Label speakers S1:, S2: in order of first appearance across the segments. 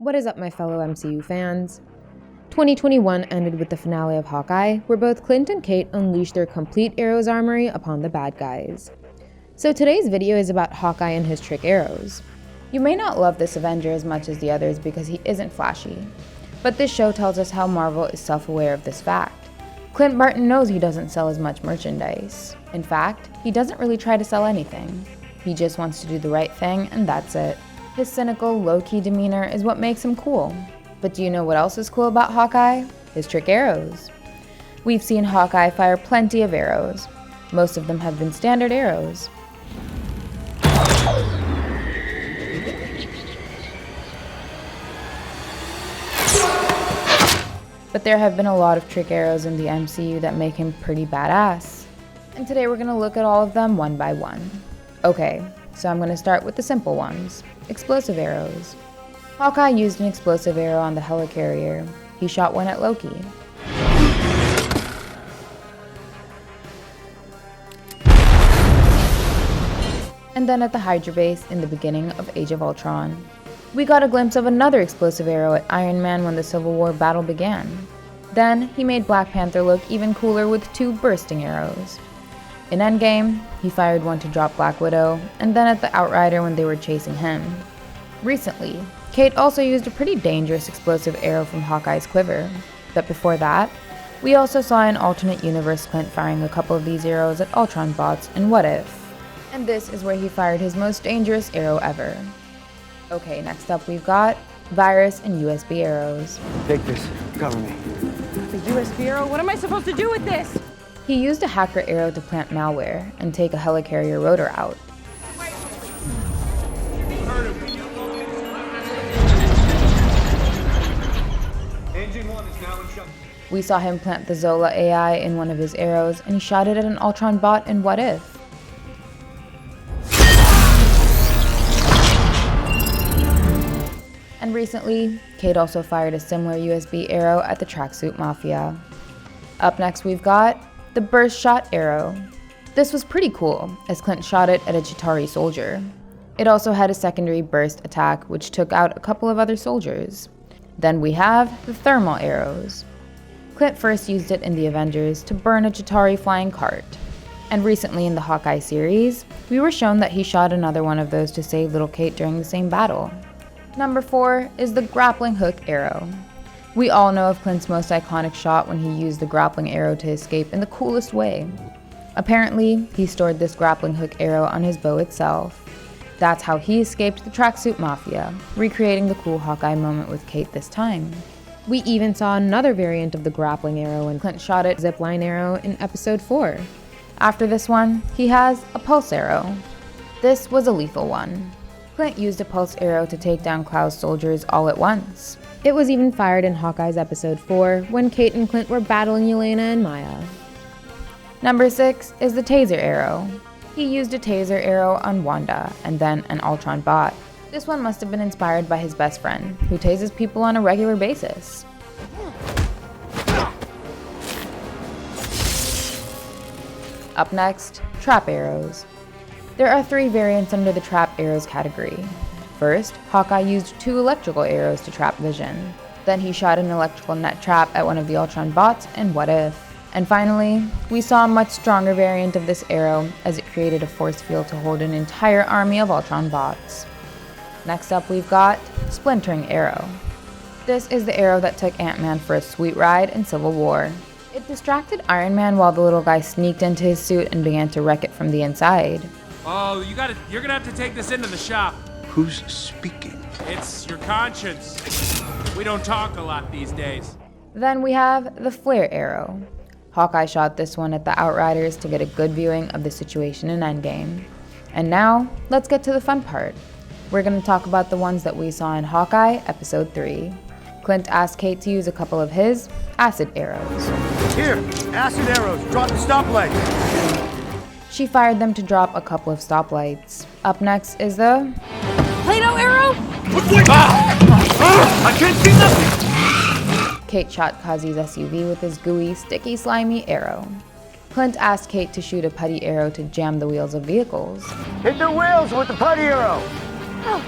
S1: What is up, my fellow MCU fans? 2021 ended with the finale of Hawkeye, where both Clint and Kate unleashed their complete arrows armory upon the bad guys. So today's video is about Hawkeye and his trick arrows. You may not love this Avenger as much as the others because he isn't flashy, but this show tells us how Marvel is self-aware of this fact. Clint Barton knows he doesn't sell as much merchandise. In fact, he doesn't really try to sell anything. He just wants to do the right thing, and that's it. His cynical, low-key demeanor is what makes him cool. But do you know what else is cool about Hawkeye? His trick arrows. We've seen Hawkeye fire plenty of arrows. Most of them have been standard arrows. But there have been a lot of trick arrows in the MCU that make him pretty badass. And today we're going to look at all of them one by one. Okay, so I'm going to start with the simple ones. Explosive arrows. Hawkeye used an explosive arrow on the helicarrier. He shot one at Loki. And then at the Hydra base in the beginning of Age of Ultron. We got a glimpse of another explosive arrow at Iron Man when the Civil War battle began. Then he made Black Panther look even cooler with 2 bursting arrows. In Endgame, he fired one to drop Black Widow, and then at the Outrider when they were chasing him. Recently, Kate also used a pretty dangerous explosive arrow from Hawkeye's quiver. But before that, we also saw an alternate universe Clint firing a couple of these arrows at Ultron bots in What If. And this is where he fired his most dangerous arrow ever. Okay, next up we've got virus and USB arrows.
S2: Take this, cover me.
S3: The USB arrow? What am I supposed to do with this?
S1: He used a hacker arrow to plant malware and take a helicarrier rotor out. We saw him plant the Zola AI in one of his arrows, and he shot it at an Ultron bot in What If. And recently, Kate also fired a similar USB arrow at the Tracksuit Mafia. Up next we've got the burst shot arrow. This was pretty cool, as Clint shot it at a Chitauri soldier. It also had a secondary burst attack which took out a couple of other soldiers. Then we have the thermal arrows. Clint first used it in the Avengers to burn a Chitauri flying cart. And recently in the Hawkeye series, we were shown that he shot another one of those to save little Kate during the same battle. Number 4 is the grappling hook arrow. We all know of Clint's most iconic shot when he used the grappling arrow to escape in the coolest way. Apparently, he stored this grappling hook arrow on his bow itself. That's how he escaped the Tracksuit Mafia, recreating the cool Hawkeye moment with Kate this time. We even saw another variant of the grappling arrow when Clint shot at zipline arrow in episode 4. After this one, he has a pulse arrow. This was a lethal one. Clint used a pulse arrow to take down Cloud's soldiers all at once. It was even fired in Hawkeye's episode 4 when Kate and Clint were battling Yelena and Maya. Number 6 is the taser arrow. He used a taser arrow on Wanda and then an Ultron bot. This one must have been inspired by his best friend, who tases people on a regular basis. Up next, trap arrows. There are 3 variants under the trap arrows category. First, Hawkeye used 2 electrical arrows to trap Vision. Then he shot an electrical net trap at one of the Ultron bots in What If. And finally, we saw a much stronger variant of this arrow as it created a force field to hold an entire army of Ultron bots. Next up we've got Splintering Arrow. This is the arrow that took Ant-Man for a sweet ride in Civil War. It distracted Iron Man while the little guy sneaked into his suit and began to wreck it from the inside.
S4: Oh, you're gonna have to take this into the shop.
S2: Who's speaking?
S4: It's your conscience. We don't talk a lot these days.
S1: Then we have the Flare Arrow. Hawkeye shot this one at the Outriders to get a good viewing of the situation in Endgame. And now, let's get to the fun part. We're going to talk about the ones that we saw in Hawkeye episode 3. Clint asked Kate to use a couple of his acid arrows.
S2: Here, acid arrows, drop the stoplight.
S1: She fired them to drop a couple of stoplights. Up next is the
S3: Play-Doh arrow?
S2: I can't see nothing!
S1: Kate shot Kazi's SUV with his gooey, sticky, slimy arrow. Clint asked Kate to shoot a putty arrow to jam the wheels of vehicles.
S2: Hit the wheels with the putty arrow!
S3: Oh,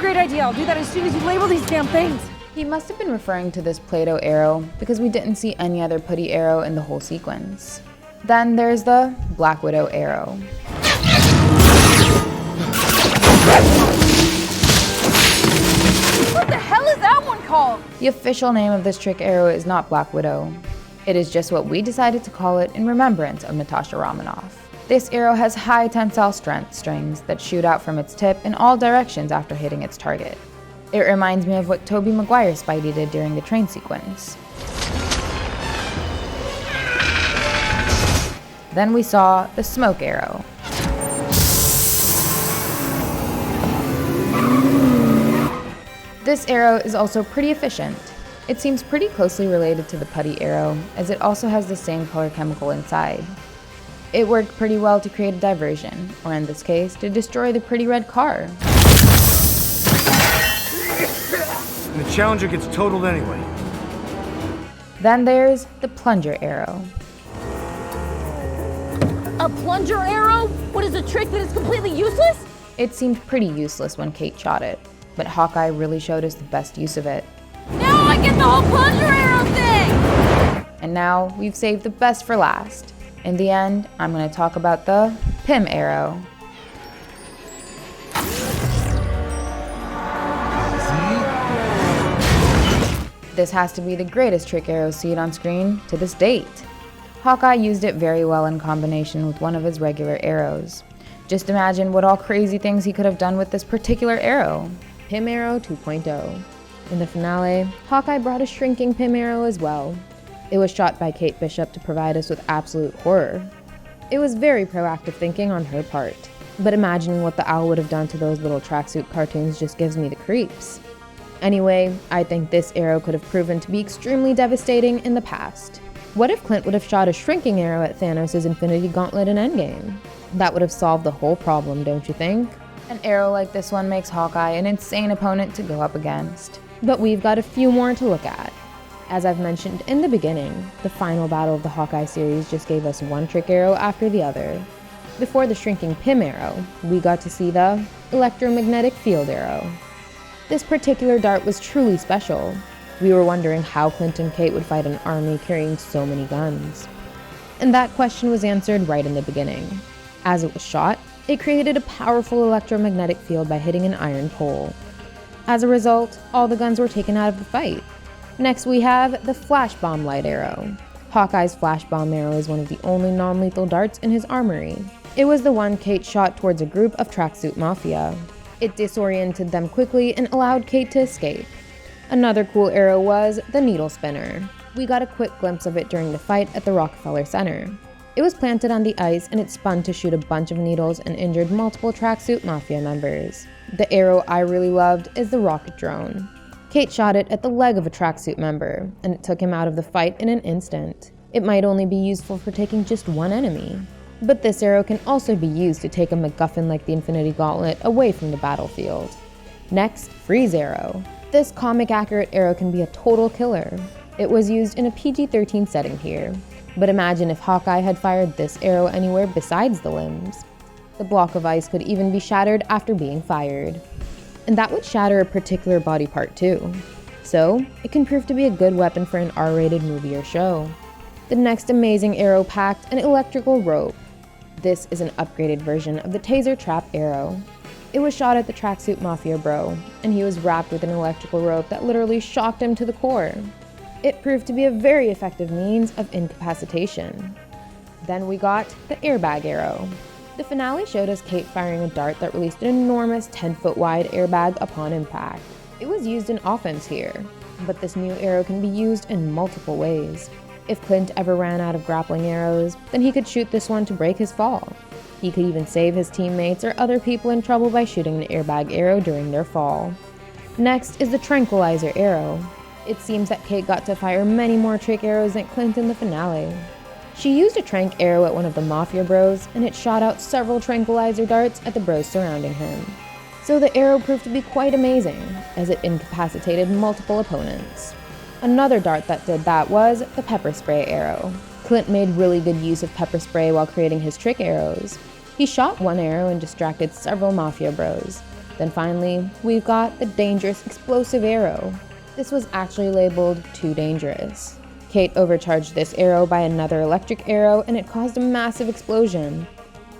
S3: great idea. I'll do that as soon as you label these damn things.
S1: He must have been referring to this Play-Doh arrow because we didn't see any other putty arrow in the whole sequence. Then there's the Black Widow arrow.
S3: What the hell is that one called?
S1: The official name of this trick arrow is not Black Widow. It is just what we decided to call it in remembrance of Natasha Romanoff. This arrow has high tensile strength strings that shoot out from its tip in all directions after hitting its target. It reminds me of what Tobey Maguire's Spidey did during the train sequence. Then we saw the smoke arrow. This arrow is also pretty efficient. It seems pretty closely related to the putty arrow, as it also has the same color chemical inside. It worked pretty well to create a diversion, or in this case, to destroy the pretty red car.
S2: And the Challenger gets totaled anyway.
S1: Then there's the plunger arrow.
S3: A plunger arrow? What is a trick that is completely useless?
S1: It seemed pretty useless when Kate shot it, but Hawkeye really showed us the best use of it.
S3: Now I get the whole plunger arrow thing!
S1: And now we've saved the best for last. In the end, I'm going to talk about the Pym arrow. This has to be the greatest trick arrow seen on screen to this date. Hawkeye used it very well in combination with one of his regular arrows. Just imagine what all crazy things he could have done with this particular arrow. Pym arrow 2.0. In the finale, Hawkeye brought a shrinking Pym arrow as well. It was shot by Kate Bishop to provide us with absolute horror. It was very proactive thinking on her part, but imagining what the owl would have done to those little tracksuit cartoons just gives me the creeps. Anyway, I think this arrow could have proven to be extremely devastating in the past. What if Clint would have shot a shrinking arrow at Thanos' Infinity Gauntlet in Endgame? That would have solved the whole problem, don't you think? An arrow like this one makes Hawkeye an insane opponent to go up against. But we've got a few more to look at. As I've mentioned in the beginning, the final battle of the Hawkeye series just gave us one trick arrow after the other. Before the shrinking Pym arrow, we got to see the electromagnetic field arrow. This particular dart was truly special. We were wondering how Clint and Kate would fight an army carrying so many guns. And that question was answered right in the beginning. As it was shot, it created a powerful electromagnetic field by hitting an iron pole. As a result, all the guns were taken out of the fight. Next we have the flash bomb light arrow. Hawkeye's flash bomb arrow is one of the only non-lethal darts in his armory. It was the one Kate shot towards a group of tracksuit mafia. It disoriented them quickly and allowed Kate to escape. Another cool arrow was the needle spinner. We got a quick glimpse of it during the fight at the Rockefeller Center. It was planted on the ice and it spun to shoot a bunch of needles and injured multiple tracksuit mafia members. The arrow I really loved is the rocket drone. Kate shot it at the leg of a tracksuit member, and it took him out of the fight in an instant. It might only be useful for taking just one enemy. But this arrow can also be used to take a MacGuffin like the Infinity Gauntlet away from the battlefield. Next, freeze arrow. This comic-accurate arrow can be a total killer. It was used in a PG-13 setting here, but imagine if Hawkeye had fired this arrow anywhere besides the limbs. The block of ice could even be shattered after being fired. And that would shatter a particular body part too. So, it can prove to be a good weapon for an R-rated movie or show. The next amazing arrow packed an electrical rope. This is an upgraded version of the taser trap arrow. It was shot at the tracksuit mafia bro, and he was wrapped with an electrical rope that literally shocked him to the core. It proved to be a very effective means of incapacitation. Then we got the airbag arrow. The finale showed us Kate firing a dart that released an enormous 10-foot wide airbag upon impact. It was used in offense here, but this new arrow can be used in multiple ways. If Clint ever ran out of grappling arrows, then he could shoot this one to break his fall. He could even save his teammates or other people in trouble by shooting an airbag arrow during their fall. Next is the tranquilizer arrow. It seems that Kate got to fire many more trick arrows than Clint in the finale. She used a tranq arrow at one of the mafia bros, and it shot out several tranquilizer darts at the bros surrounding him. So the arrow proved to be quite amazing, as it incapacitated multiple opponents. Another dart that did that was the pepper spray arrow. Clint made really good use of pepper spray while creating his trick arrows. He shot one arrow and distracted several mafia bros. Then finally, we've got the dangerous explosive arrow. This was actually labeled too dangerous. Kate overcharged this arrow by another electric arrow and it caused a massive explosion.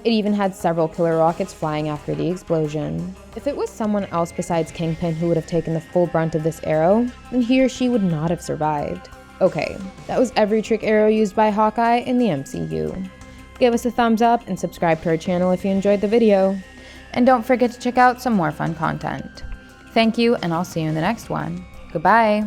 S1: It even had several killer rockets flying after the explosion. If it was someone else besides Kingpin who would have taken the full brunt of this arrow, then he or she would not have survived. Okay, that was every trick arrow used by Hawkeye in the MCU. Give us a thumbs up and subscribe to our channel if you enjoyed the video. And don't forget to check out some more fun content. Thank you, and I'll see you in the next one. Goodbye!